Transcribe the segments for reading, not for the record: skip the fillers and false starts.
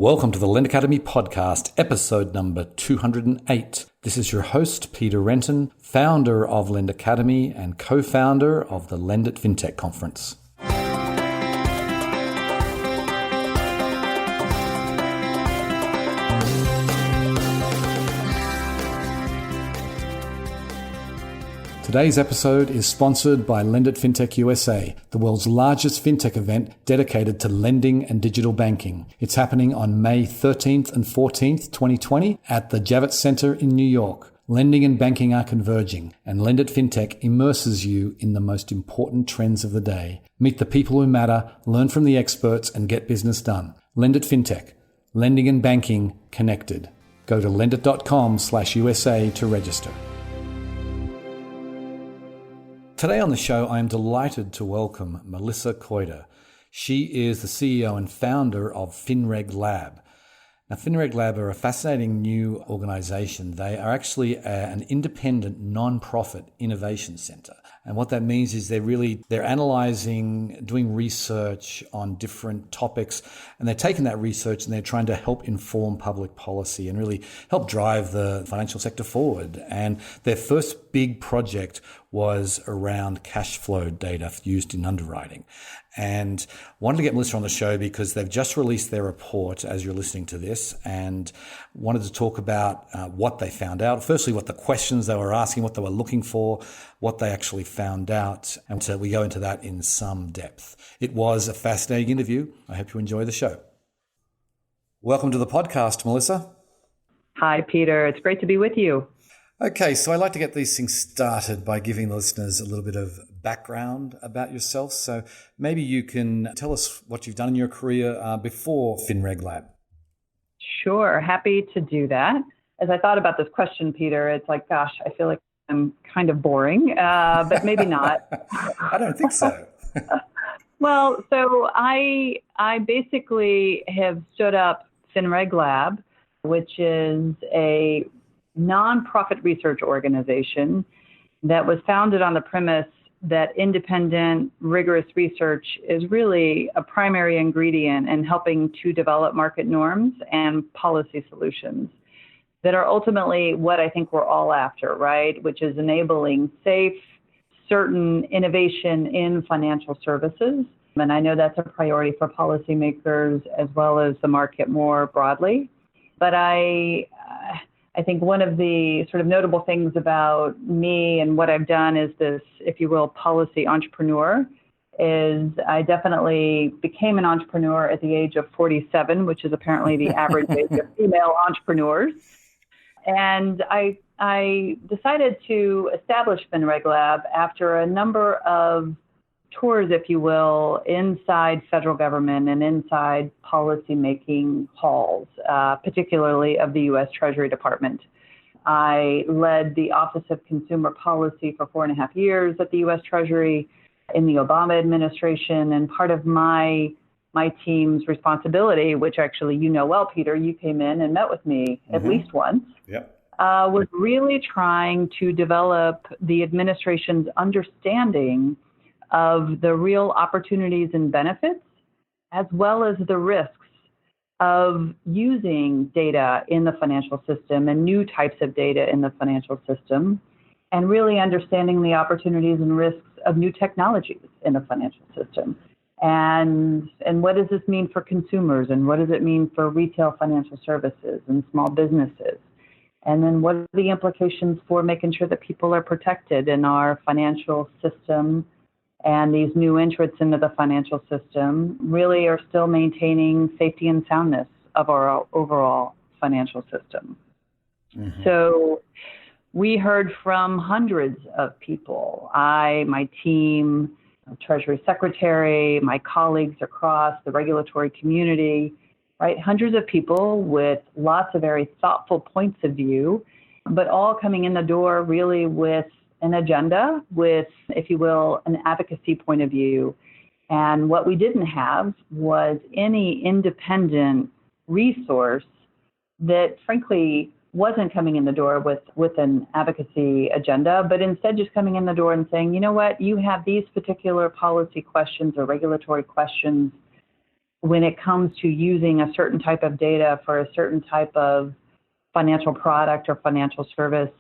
Welcome to the Lend Academy podcast, episode number 208. This is your host, Peter Renton, founder of Lend Academy and co-founder of the Lend It Fintech Conference. Today's episode is sponsored by Lend It Fintech USA, the world's largest fintech event dedicated to lending and digital banking. It's happening on May 13th and 14th, 2020 at the Javits Center in New York. Lending and banking are converging, and Lend It Fintech immerses you in the most important trends of the day. Meet the people who matter, learn from the experts, and get business done. Lend It Fintech, lending and banking connected. Go to lendit.com/USA to register. Today on the show, I am delighted to welcome Melissa Koide. She is the CEO and founder of FinRegLab. Now, FinRegLab are a fascinating new organization. They are actually an independent non-profit innovation center. And what that means is they're analyzing, doing research on different topics, and they're taking that research and they're trying to help inform public policy and really help drive the financial sector forward. And their first big project was around cash flow data used in underwriting. And wanted to get Melissa on the show because they've just released their report as you're listening to this, and wanted to talk about what they found out. Firstly, what the questions they were asking, what they were looking for, what they actually found out. And so we go into that in some depth. It was a fascinating interview. I hope you enjoy the show. Welcome to the podcast, Melissa. Hi, Peter. It's great to be with you. Okay, so I like to get these things started by giving the listeners a little bit of background about yourself. So maybe you can tell us what you've done in your career before FinRegLab. Sure, happy to do that. As I thought about this question, Peter, it's like, gosh, I feel like I'm kind of boring, but maybe not. I don't think so. Well, so I basically have stood up FinRegLab, which is a nonprofit research organization that was founded on the premise that independent, rigorous research is really a primary ingredient in helping to develop market norms and policy solutions that are ultimately what I think we're all after, right? Which is enabling safe, certain innovation in financial services. And I know that's a priority for policymakers as well as the market more broadly. But I think one of the sort of notable things about me and what I've done is this, if you will, policy entrepreneur, is I definitely became an entrepreneur at the age of 47, which is apparently the average age of female entrepreneurs. And I decided to establish FinRegLab after a number of tours, if you will, inside federal government and inside policymaking halls, particularly of the U.S. Treasury Department. I led the Office of Consumer Policy for 4.5 years at the U.S. Treasury in the Obama administration, and part of my team's responsibility, which actually you know well, Peter, you came in and met with me at least once, was really trying to develop the administration's understanding of the real opportunities and benefits, as well as the risks of using data in the financial system and new types of data in the financial system, and really understanding the opportunities and risks of new technologies in the financial system. And what does this mean for consumers, and what does it mean for retail financial services and small businesses? And then what are the implications for making sure that people are protected in our financial system, and these new entrants into the financial system really are still maintaining safety and soundness of our overall financial system. So we heard from hundreds of people. My team, Treasury Secretary, my colleagues across the regulatory community, right? Hundreds of people with lots of very thoughtful points of view, but all coming in the door really with an agenda, with, if you will, an advocacy point of view. And what we didn't have was any independent resource that, frankly, wasn't coming in the door with an advocacy agenda, but instead just coming in the door and saying, you know what, you have these particular policy questions or regulatory questions when it comes to using a certain type of data for a certain type of financial product or financial service.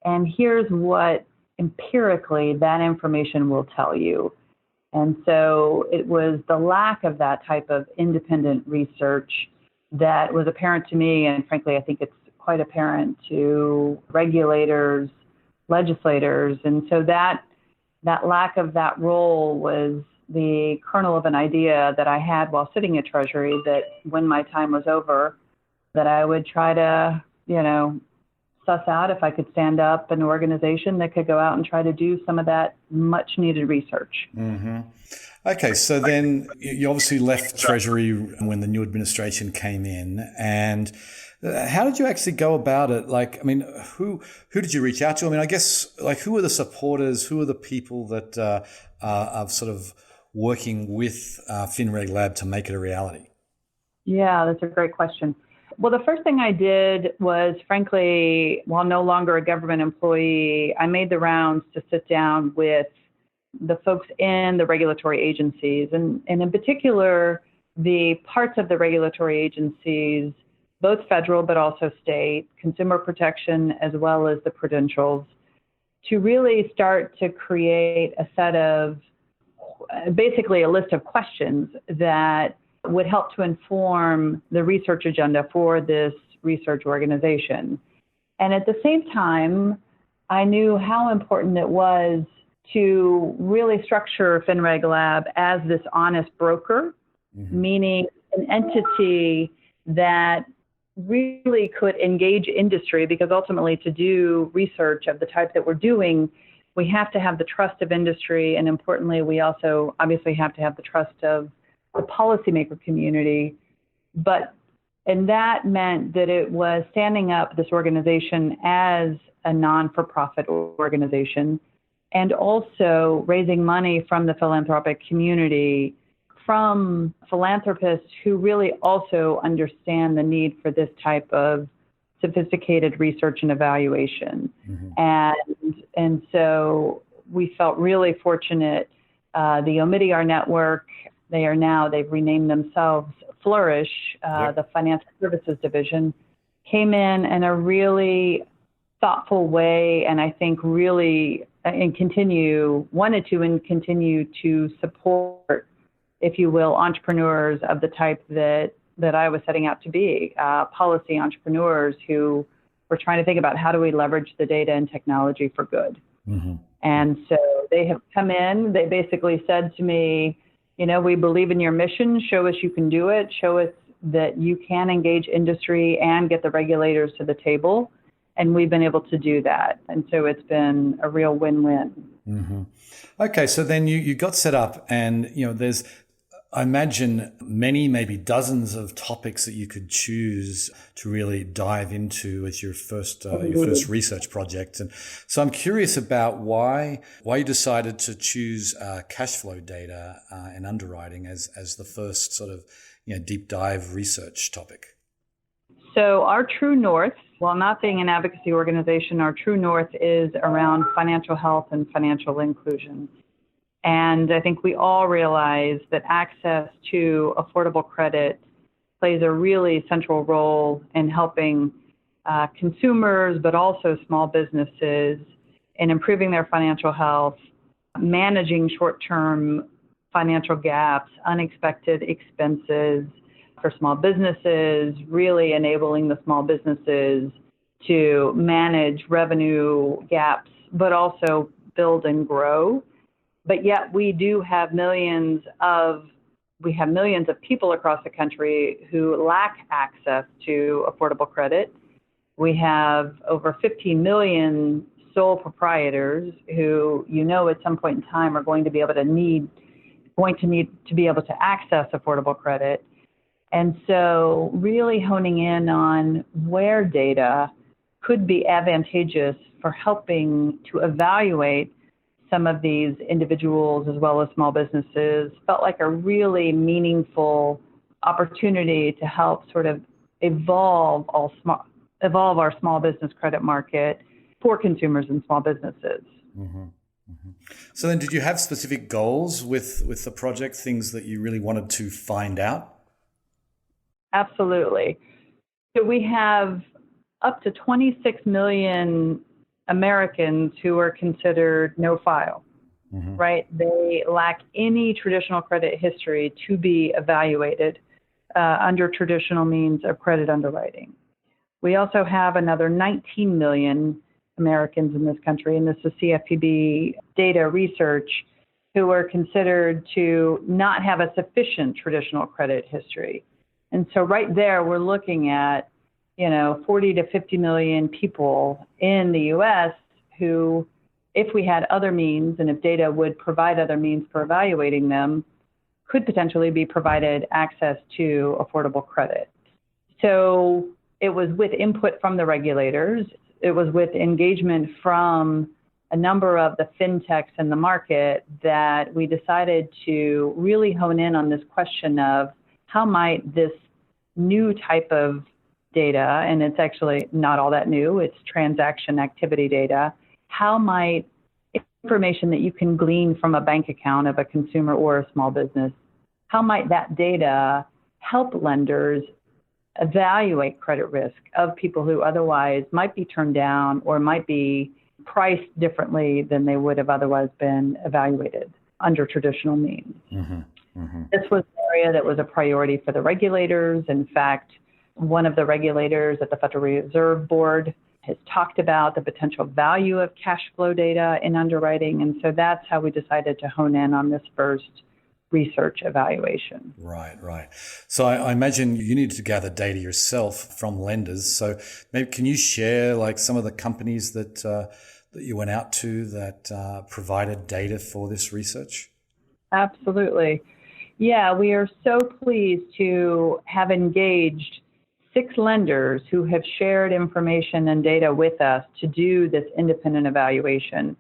And here's what empirically that information will tell you. And so it was the lack of that type of independent research that was apparent to me. And frankly, I think it's quite apparent to regulators, legislators. And so that lack of that role was the kernel of an idea that I had while sitting at Treasury, that when my time was over, that I would try to, suss out if I could stand up an organization that could go out and try to do some of that much needed research. Mm-hmm. Okay, so then you obviously left Treasury when the new administration came in, and how did you actually go about it? Who did you reach out to? I guess, who were the supporters? Who are the people that are sort of working with FinRegLab to make it a reality? Yeah, that's a great question. Well, the first thing I did was, frankly, while no longer a government employee, I made the rounds to sit down with the folks in the regulatory agencies, and in particular, the parts of the regulatory agencies, both federal but also state, consumer protection as well as the prudentials, to really start to create a set of, basically a list of questions that would help to inform the research agenda for this research organization. And at the same time, I knew how important it was to really structure FinRegLab as this honest broker, meaning an entity that really could engage industry, because ultimately to do research of the type that we're doing, we have to have the trust of industry. And importantly, we also obviously have to have the trust of the policymaker community. And that meant that it was standing up this organization as a non-for-profit organization, and also raising money from the philanthropic community, from philanthropists who really also understand the need for this type of sophisticated research and evaluation. And so we felt really fortunate. The Omidyar Network, they've renamed themselves Flourish, the financial services division, came in a really thoughtful way, and I think really wanted to support, if you will, entrepreneurs of the type that I was setting out to be, policy entrepreneurs who were trying to think about how do we leverage the data and technology for good. And so they have come in, they basically said to me, we believe in your mission, show us you can do it, show us that you can engage industry and get the regulators to the table. And we've been able to do that. And so it's been a real win-win. Okay, so then you got set up, and there's, I imagine, many, maybe dozens of topics that you could choose to really dive into as your first research project. And so I'm curious about why you decided to choose cash flow data and underwriting as the first sort of deep dive research topic. So our true north, while not being an advocacy organization, our true north is around financial health and financial inclusion. And I think we all realize that access to affordable credit plays a really central role in helping consumers, but also small businesses, in improving their financial health, managing short-term financial gaps, unexpected expenses for small businesses, really enabling the small businesses to manage revenue gaps, but also build and grow. But yet we have millions of people across the country who lack access to affordable credit. We have over 15 million sole proprietors who, at some point in time are going to be able to need to be able to access affordable credit. And so really honing in on where data could be advantageous for helping to evaluate some of these individuals as well as small businesses felt like a really meaningful opportunity to help sort of evolve our small business credit market for consumers and small businesses. So then did you have specific goals with the project, things that you really wanted to find out? Absolutely. So we have up to 26 million Americans who are considered no file, right? They lack any traditional credit history to be evaluated under traditional means of credit underwriting. We also have another 19 million Americans in this country, and this is CFPB data research, who are considered to not have a sufficient traditional credit history. And so right there, we're looking at, 40 to 50 million people in the U.S. who, if we had other means and if data would provide other means for evaluating them, could potentially be provided access to affordable credit. So it was with input from the regulators. It was with engagement from a number of the fintechs in the market that we decided to really hone in on this question of how might this new type of data, and it's actually not all that new, it's transaction activity data, how might information that you can glean from a bank account of a consumer or a small business, how might that data help lenders evaluate credit risk of people who otherwise might be turned down or might be priced differently than they would have otherwise been evaluated under traditional means. This was an area that was a priority for the regulators. In fact, one of the regulators at the Federal Reserve Board has talked about the potential value of cash flow data in underwriting. And so that's how we decided to hone in on this first research evaluation. Right. So I imagine you needed to gather data yourself from lenders. So maybe can you share like some of the companies that you went out to that provided data for this research? Absolutely. Yeah, we are so pleased to have engaged 6 lenders who have shared information and data with us to do this independent evaluation.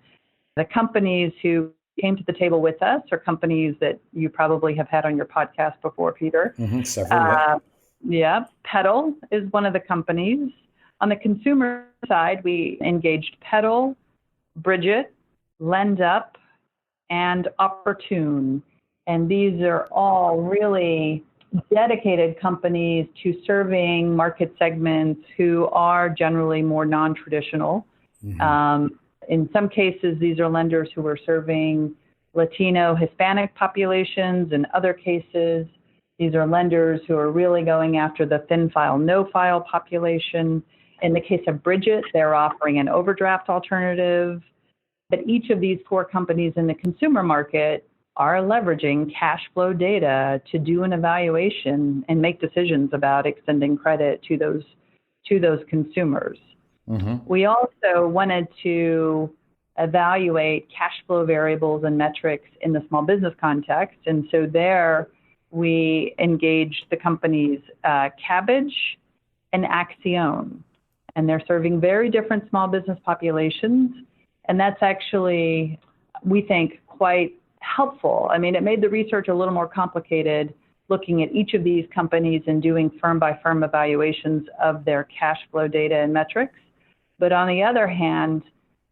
The companies who came to the table with us are companies that you probably have had on your podcast before, Peter. Several. Yeah, Petal is one of the companies. On the consumer side, we engaged Petal, Bridget, LendUp, and Opportune. And these are all really dedicated companies to serving market segments who are generally more non-traditional. In some cases, these are lenders who are serving Latino, Hispanic populations. In other cases, these are lenders who are really going after the thin file, no file population. In the case of Bridget, they're offering an overdraft alternative. But each of these 4 companies in the consumer market are leveraging cash flow data to do an evaluation and make decisions about extending credit to those consumers. We also wanted to evaluate cash flow variables and metrics in the small business context. And so there we engaged the companies Cabbage and Axion. And they're serving very different small business populations. And that's actually, we think, quite helpful. I mean, it made the research a little more complicated looking at each of these companies and doing firm-by-firm evaluations of their cash flow data and metrics. But on the other hand,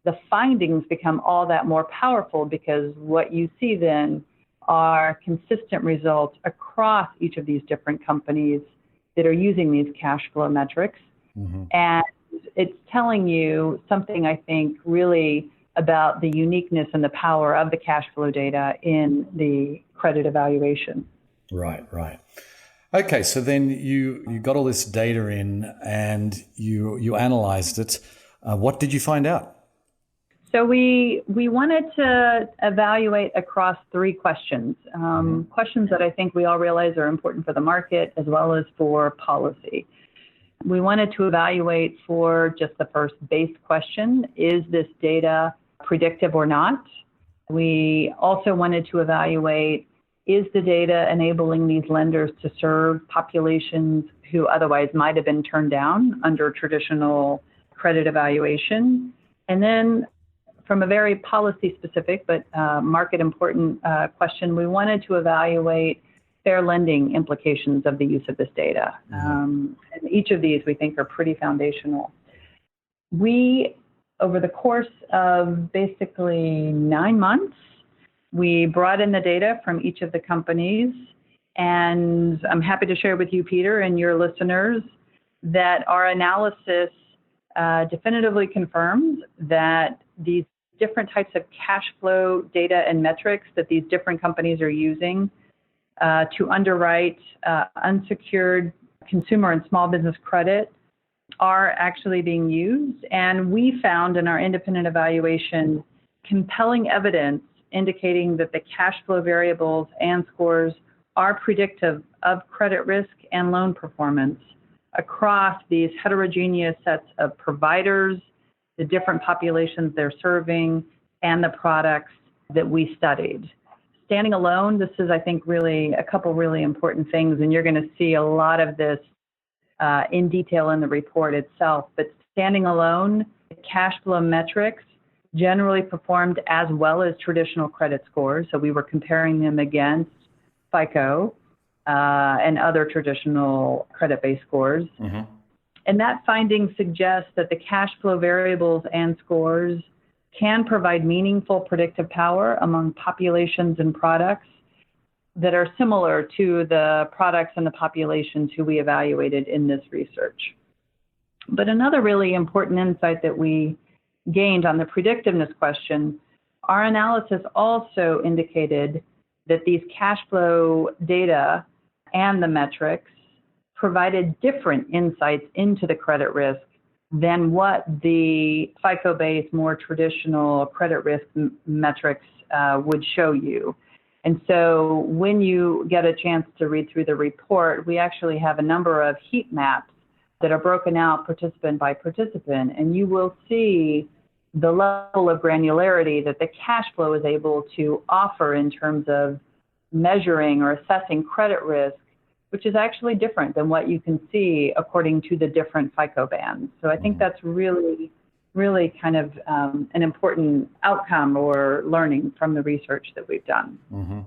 the findings become all that more powerful because what you see then are consistent results across each of these different companies that are using these cash flow metrics. And it's telling you something, I think, really about the uniqueness and the power of the cash flow data in the credit evaluation. Right. Okay, so then you got all this data in and you analyzed it. What did you find out? So we wanted to evaluate across 3 questions, questions that I think we all realize are important for the market as well as for policy. We wanted to evaluate for just the first base question, is this data predictive or not? We also wanted to evaluate, is the data enabling these lenders to serve populations who otherwise might have been turned down under traditional credit evaluation? And then from a very policy specific but market important question, we wanted to evaluate fair lending implications of the use of this data. And each of these we think are pretty foundational. We, over the course of basically 9 months, we brought in the data from each of the companies And I'm happy to share with you, Peter, and your listeners that our analysis definitively confirms that these different types of cash flow data and metrics that these different companies are using to underwrite unsecured consumer and small business credit are actually being used. And we found in our independent evaluation compelling evidence indicating that the cash flow variables and scores are predictive of credit risk and loan performance across these heterogeneous sets of providers, the different populations they're serving, and the products that we studied. Standing alone, this is, I think, really a couple really important things, and you're going to see a lot of this in detail in the report itself. But standing alone, cash flow metrics generally performed as well as traditional credit scores. So we were comparing them against FICO and other traditional credit-based scores. Mm-hmm. And that finding suggests that the cash flow variables and scores can provide meaningful predictive power among populations and products that are similar to the products and the populations who we evaluated in this research. But another really important insight that we gained on the predictiveness question, our analysis also indicated that these cash flow data and the metrics provided different insights into the credit risk than what the FICO-based, more traditional credit risk metrics would show you. And so when you get a chance to read through the report, we actually have a number of heat maps that are broken out participant by participant, and you will see the level of granularity that the cash flow is able to offer in terms of measuring or assessing credit risk, which is actually different than what you can see according to the different FICO bands. So I think that's really, really kind of an important outcome or learning from the research that we've done. Mm-hmm.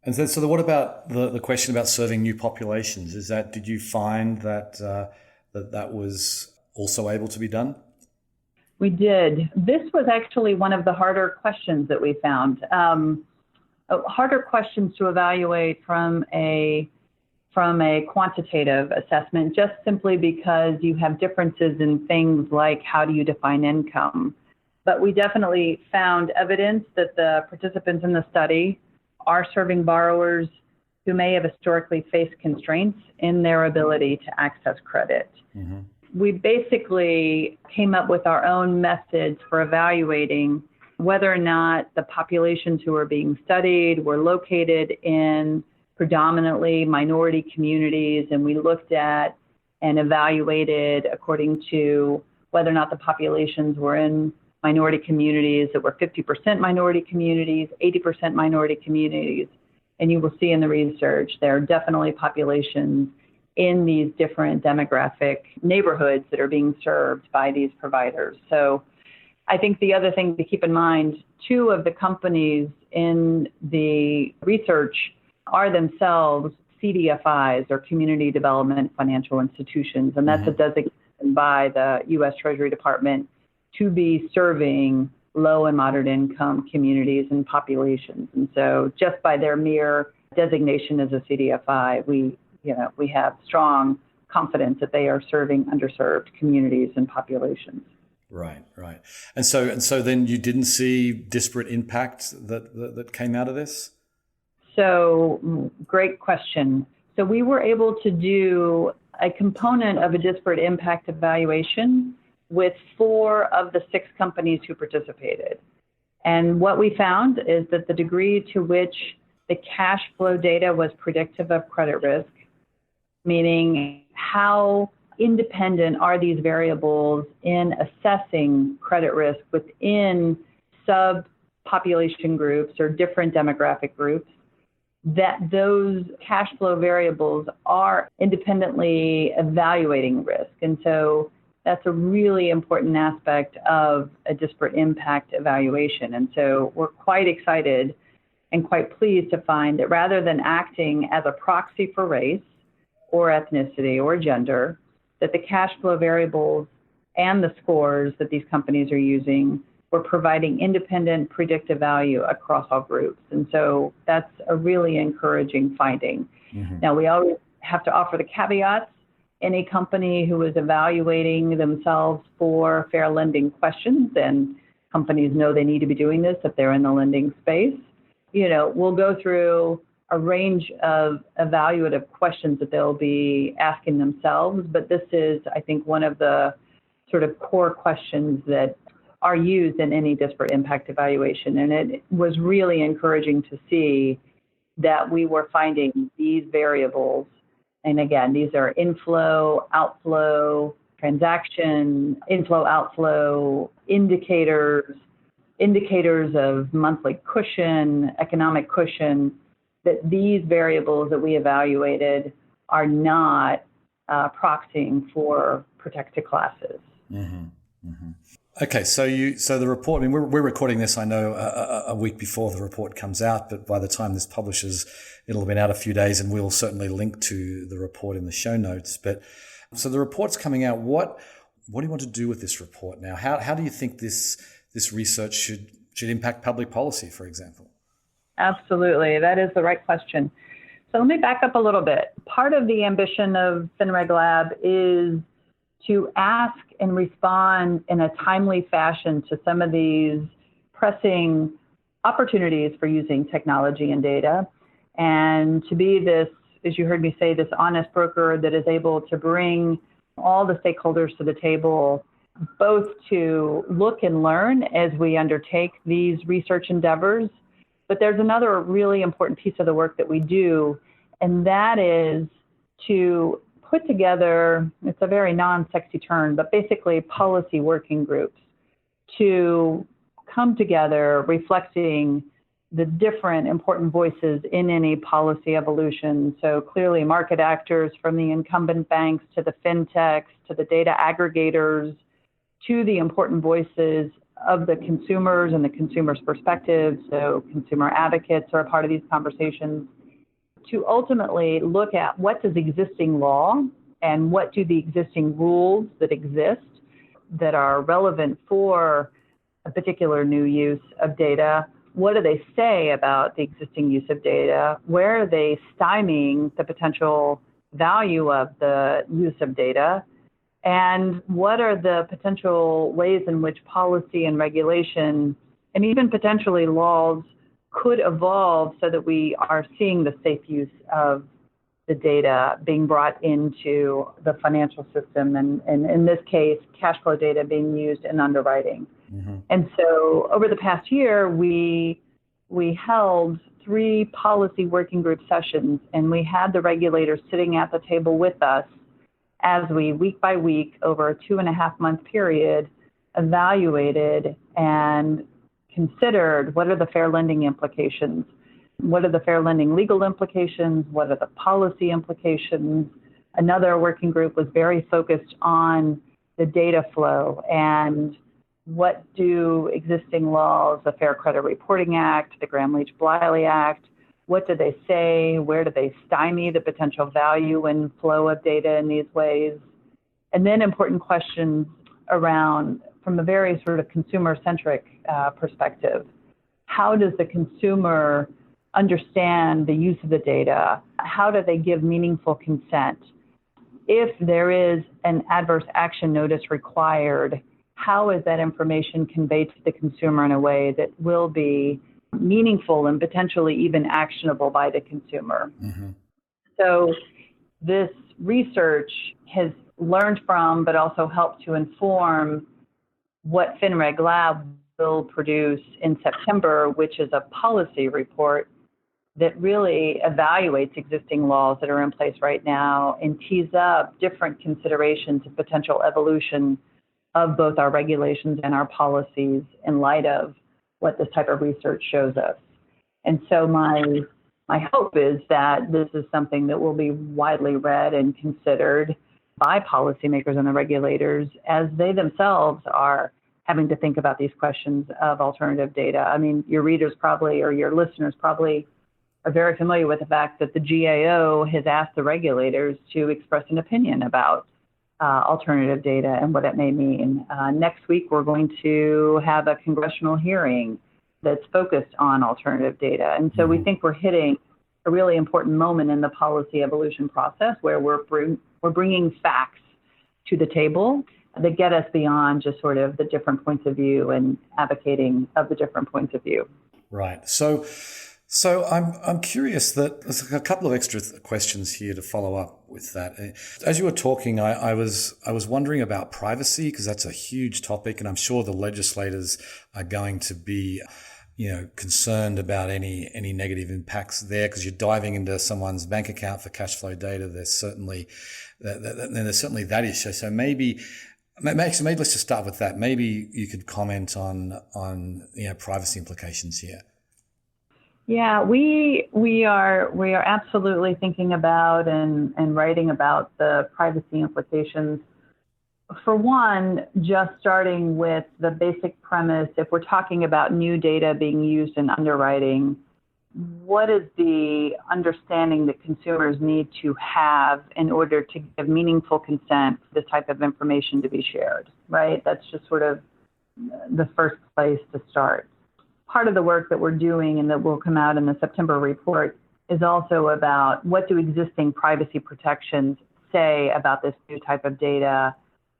And so what about the question about serving new populations? Did you find that that was also able to be done? We did. This was actually one of the harder questions that we found. Harder questions to evaluate from a quantitative assessment, just simply because you have differences in things like how do you define income. But we definitely found evidence that the participants in the study are serving borrowers who may have historically faced constraints in their ability to access credit. Mm-hmm. We basically came up with our own methods for evaluating whether or not the populations who are being studied were located in predominantly minority communities, and we looked at and evaluated according to whether or not the populations were in minority communities that were 50% minority communities, 80% minority communities. And you will see in the research there are definitely populations in these different demographic neighborhoods that are being served by these providers. So I think the other thing to keep in mind, 2 of the companies in the research are themselves CDFIs, or Community Development Financial Institutions, and that's a designation by the U.S. Treasury Department to be serving low and moderate income communities and populations. And so just by their mere designation as a CDFI, we have strong confidence that they are serving underserved communities and populations. Right. And so then you didn't see disparate impact that came out of this? So great question. So we were able to do a component of a disparate impact evaluation with 4 of the 6 companies who participated. And what we found is that the degree to which the cash flow data was predictive of credit risk, meaning how independent are these variables in assessing credit risk within sub-population groups or different demographic groups, that those cash flow variables are independently evaluating risk. And so that's a really important aspect of a disparate impact evaluation. And so we're quite excited and quite pleased to find that rather than acting as a proxy for race or ethnicity or gender, that the cash flow variables and the scores that these companies are using were providing independent predictive value across all groups. And so that's a really encouraging finding. Now, we always have to offer the caveats. Any company who is evaluating themselves for fair lending questions, and companies know they need to be doing this if they're in the lending space, we'll go through a range of evaluative questions that they'll be asking themselves. But this is, I think, one of the sort of core questions that are used in any disparate impact evaluation. And it was really encouraging to see that we were finding these variables. And again, these are inflow, outflow, transaction, inflow, outflow, indicators of monthly cushion, economic cushion, that these variables that we evaluated are not proxying for protected classes. Mm-hmm. Mm-hmm. Okay, so the report, I mean, we're recording this, I know, a week before the report comes out, but by the time this publishes, it'll have been out a few days, and we'll certainly link to the report in the show notes. But so the report's coming out. What do you want to do with this report now? How do you think this research should impact public policy, for example? Absolutely, that is the right question. So let me back up a little bit. Part of the ambition of FinRegLab is to ask and respond in a timely fashion to some of these pressing opportunities for using technology and data, and to be this, as you heard me say, this honest broker that is able to bring all the stakeholders to the table, both to look and learn as we undertake these research endeavors. But there's another really important piece of the work that we do, and that is to put together, it's a very non-sexy term, but basically policy working groups to come together reflecting the different important voices in any policy evolution. So clearly market actors, from the incumbent banks to the fintechs to the data aggregators to the important voices of the consumers and the consumer's perspective. So consumer advocates are a part of these conversations, to ultimately look at what does existing law and what do the existing rules that exist that are relevant for a particular new use of data, what do they say about the existing use of data? Where are they stymieing the potential value of the use of data? And what are the potential ways in which policy and regulation, and even potentially laws, could evolve so that we are seeing the safe use of the data being brought into the financial system, and in this case, cash flow data being used in underwriting. Mm-hmm. And so over the past year, we held 3 policy working group sessions, and we had the regulators sitting at the table with us as we, week by week, over a 2.5-month period, evaluated and considered what are the fair lending implications, what are the fair lending legal implications, what are the policy implications. Another working group was very focused on the data flow and what do existing laws, the Fair Credit Reporting Act, the Gramm-Leach-Bliley Act, what do they say, where do they stymie the potential value and flow of data in these ways, and then important questions around, from a very sort of consumer-centric perspective, how does the consumer understand the use of the data? How do they give meaningful consent? If there is an adverse action notice required, how is that information conveyed to the consumer in a way that will be meaningful and potentially even actionable by the consumer? Mm-hmm. So this research has learned from, but also helped to inform what FinRegLab will produce in September, which is a policy report that really evaluates existing laws that are in place right now and tees up different considerations of potential evolution of both our regulations and our policies in light of what this type of research shows us. And so my hope is that this is something that will be widely read and considered by policymakers and the regulators as they themselves are having to think about these questions of alternative data. I mean, your readers probably, or your listeners probably, are very familiar with the fact that the GAO has asked the regulators to express an opinion about alternative data and what it may mean. Next week, we're going to have a congressional hearing that's focused on alternative data. And so we think we're hitting a really important moment in the policy evolution process where we're bringing facts to the table that get us beyond just sort of the different points of view and advocating of the different points of view. Right. So I'm curious that there's a couple of extra questions here to follow up with that. As you were talking, I was wondering about privacy, because that's a huge topic, and I'm sure the legislators are going to be, concerned about any negative impacts there, because you're diving into someone's bank account for cash flow data. There's certainly that issue. So maybe let's just start with that. Maybe you could comment on privacy implications here. Yeah, we are absolutely thinking about and writing about the privacy implications. For one, just starting with the basic premise, if we're talking about new data being used in underwriting, what is the understanding that consumers need to have in order to give meaningful consent for this type of information to be shared, right? That's just sort of the first place to start. Part of the work that we're doing and that will come out in the September report is also about what do existing privacy protections say about this new type of data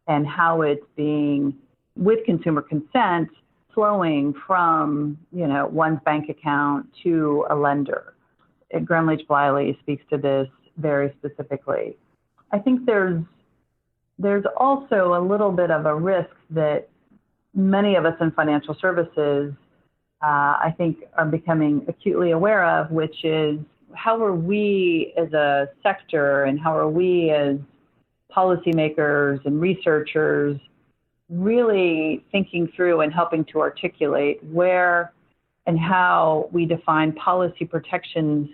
and how it's being, with consumer consent, flowing from, one's bank account to a lender. Graham Leach-Bliley speaks to this very specifically. I think there's also a little bit of a risk that many of us in financial services, I think, are becoming acutely aware of, which is how are we as a sector and how are we as policymakers and researchers really thinking through and helping to articulate where and how we define policy protections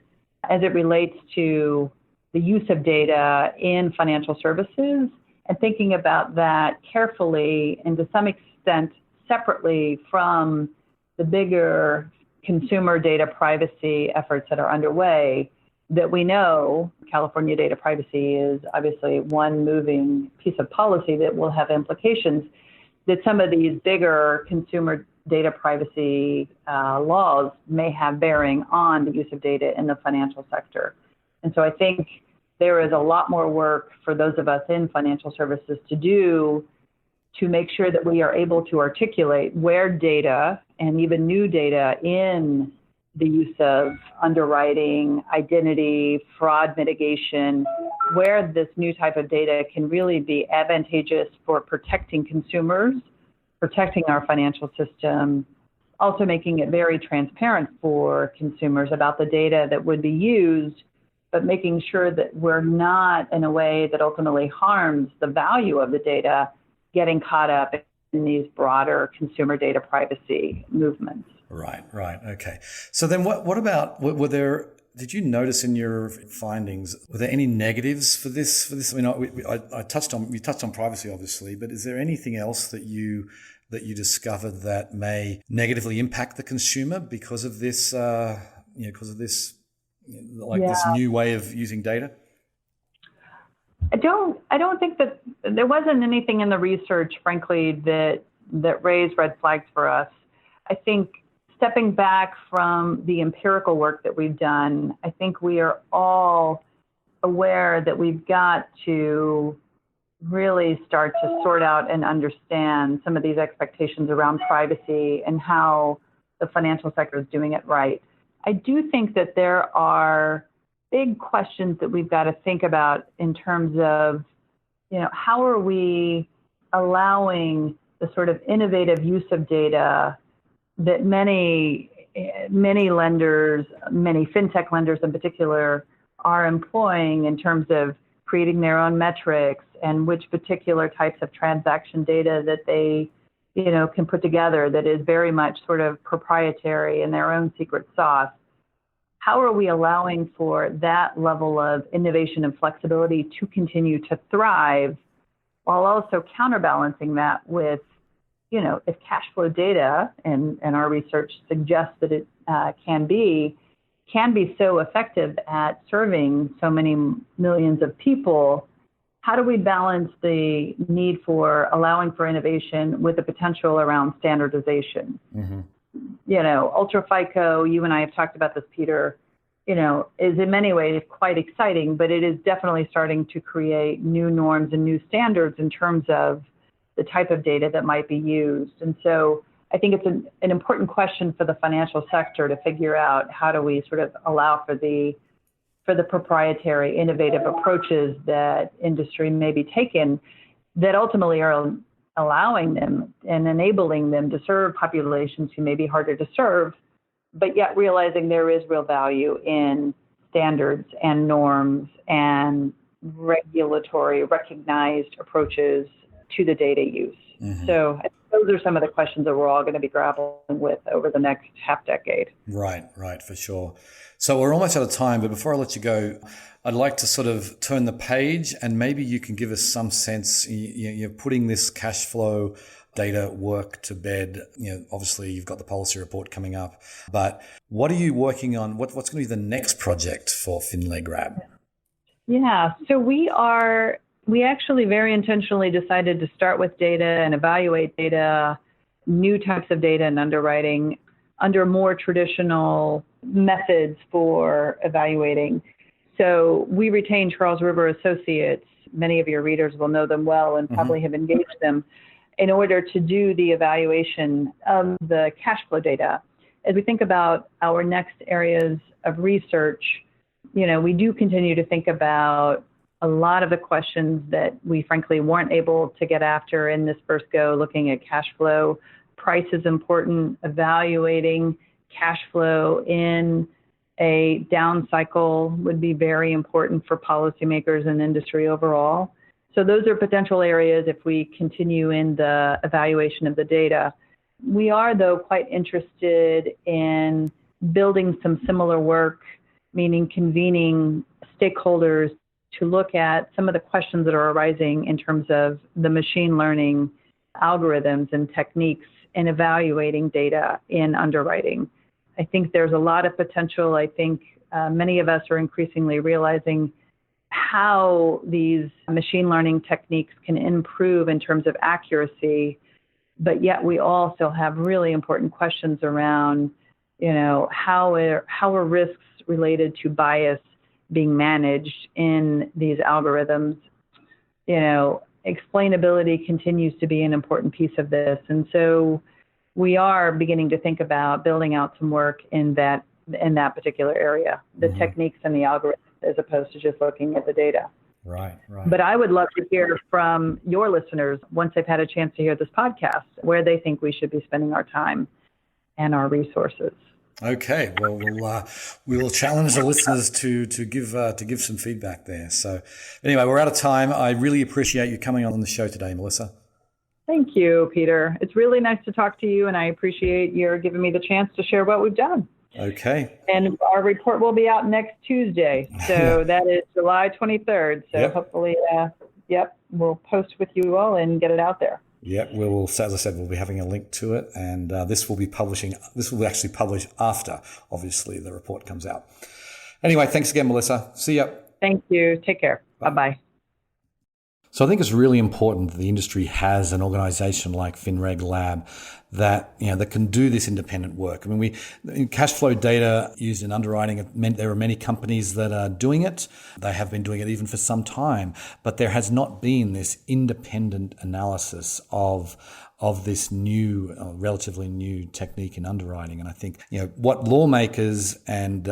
as it relates to the use of data in financial services, and thinking about that carefully and to some extent separately from the bigger consumer data privacy efforts that are underway that we know California data privacy is obviously one moving piece of policy that will have implications, that some of these bigger consumer data privacy laws may have bearing on the use of data in the financial sector. And so I think there is a lot more work for those of us in financial services to do to make sure that we are able to articulate where data and even new data in the use of underwriting, identity, fraud mitigation, where this new type of data can really be advantageous for protecting consumers, protecting our financial system, also making it very transparent for consumers about the data that would be used, but making sure that we're not in a way that ultimately harms the value of the data, getting caught up in these broader consumer data privacy movements. Right. Okay. So then what about, did you notice in your findings, were there any negatives for this? I mean, you touched on privacy, obviously, but is there anything else that you discovered that may negatively impact the consumer because of this, this new way of using data? I don't think that there wasn't anything in the research, frankly, that raised red flags for us. I think stepping back from the empirical work that we've done, I think we are all aware that we've got to really start to sort out and understand some of these expectations around privacy and how the financial sector is doing it right. I do think that there are big questions that we've got to think about in terms of, how are we allowing the sort of innovative use of data that many lenders, many fintech lenders in particular, are employing in terms of creating their own metrics and which particular types of transaction data that they, can put together that is very much sort of proprietary and their own secret sauce. How are we allowing for that level of innovation and flexibility to continue to thrive while also counterbalancing that with, if cash flow data, and our research suggests that it can be so effective at serving so many millions of people, how do we balance the need for allowing for innovation with the potential around standardization? Mm-hmm. Ultra FICO, you and I have talked about this, Peter. is in many ways quite exciting, but it is definitely starting to create new norms and new standards in terms of the type of data that might be used. And so I think it's an important question for the financial sector to figure out how do we sort of allow for the proprietary, innovative approaches that industry may be taken that ultimately are allowing them and enabling them to serve populations who may be harder to serve, but yet realizing there is real value in standards and norms and regulatory recognized approaches to the data use. Mm-hmm. So those are some of the questions that we're all going to be grappling with over the next half decade. Right, for sure. So we're almost out of time, but before I let you go, I'd like to sort of turn the page and maybe you can give us some sense. You're putting this cash flow data work to bed. Obviously you've got the policy report coming up, but what are you working on? What's going to be the next project for FinRegLab? Yeah, so we actually very intentionally decided to start with data and evaluate data, new types of data and underwriting under more traditional methods for evaluating. So we retained Charles River Associates. Many of your readers will know them well and probably have engaged them in order to do the evaluation of the cash flow data. As we think about our next areas of research, we do continue to think about a lot of the questions that we frankly weren't able to get after in this first go, looking at cash flow. Price is important. Evaluating cash flow in a down cycle would be very important for policymakers and industry overall. So those are potential areas if we continue in the evaluation of the data. We are, though, quite interested in building some similar work, meaning convening stakeholders to look at some of the questions that are arising in terms of the machine learning algorithms and techniques in evaluating data in underwriting. I think there's a lot of potential. I think many of us are increasingly realizing how these machine learning techniques can improve in terms of accuracy, but yet we also have really important questions around, how are risks related to bias being managed in these algorithms. Explainability continues to be an important piece of this. And so we are beginning to think about building out some work in that particular area, the techniques and the algorithms, as opposed to just looking at the data. Right. But I would love to hear from your listeners, once they've had a chance to hear this podcast, where they think we should be spending our time and our resources. Okay, well, we will challenge the listeners to give some feedback there. So anyway, we're out of time. I really appreciate you coming on the show today, Melissa. Thank you, Peter. It's really nice to talk to you, and I appreciate your giving me the chance to share what we've done. Okay. And our report will be out next Tuesday. So that is July 23rd. So hopefully, we'll post with you all and get it out there. Yeah, we will. As I said, we'll be having a link to it, and this will actually publish after, obviously, the report comes out. Anyway, thanks again, Melissa. See ya. Thank you. Take care. Bye-bye. So I think it's really important that the industry has an organization like FinRegLab that can do this independent work. I mean, in cash flow data used in underwriting, there are many companies that are doing it. They have been doing it even for some time, but there has not been this independent analysis of this new, relatively new technique in underwriting. And I think, what lawmakers and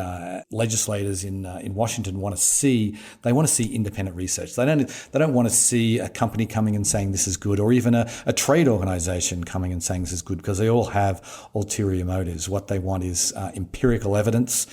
legislators in Washington want to see, they want to see independent research. They don't want to see a company coming and saying this is good, or even a trade organization coming and saying this is good, because they all have ulterior motives. What they want is empirical evidence,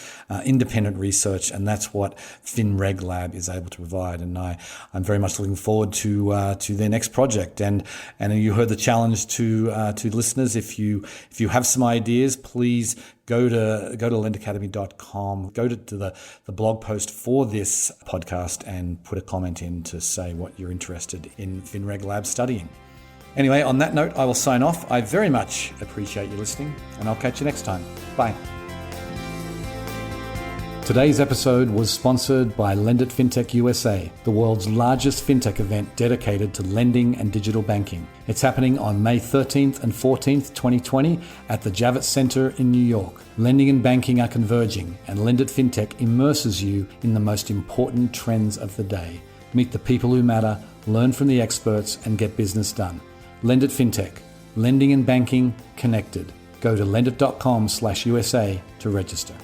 independent research, and that's what FinRegLab is able to provide. And I'm very much looking forward to their next project. And you heard the challenge to listeners. If you have some ideas, please go to lendacademy.com, go to the blog post for this podcast and put a comment in to say what you're interested in FinRegLab studying. Anyway, on that note, I will sign off. I very much appreciate you listening, and I'll catch you next time. Bye. Today's episode was sponsored by Lend It Fintech USA, the world's largest fintech event dedicated to lending and digital banking. It's happening on May 13th and 14th, 2020 at the Javits Center in New York. Lending and banking are converging, and Lend It Fintech immerses you in the most important trends of the day. Meet the people who matter, learn from the experts, and get business done. Lend It Fintech, lending and banking connected. Go to lendit.com/USA to register.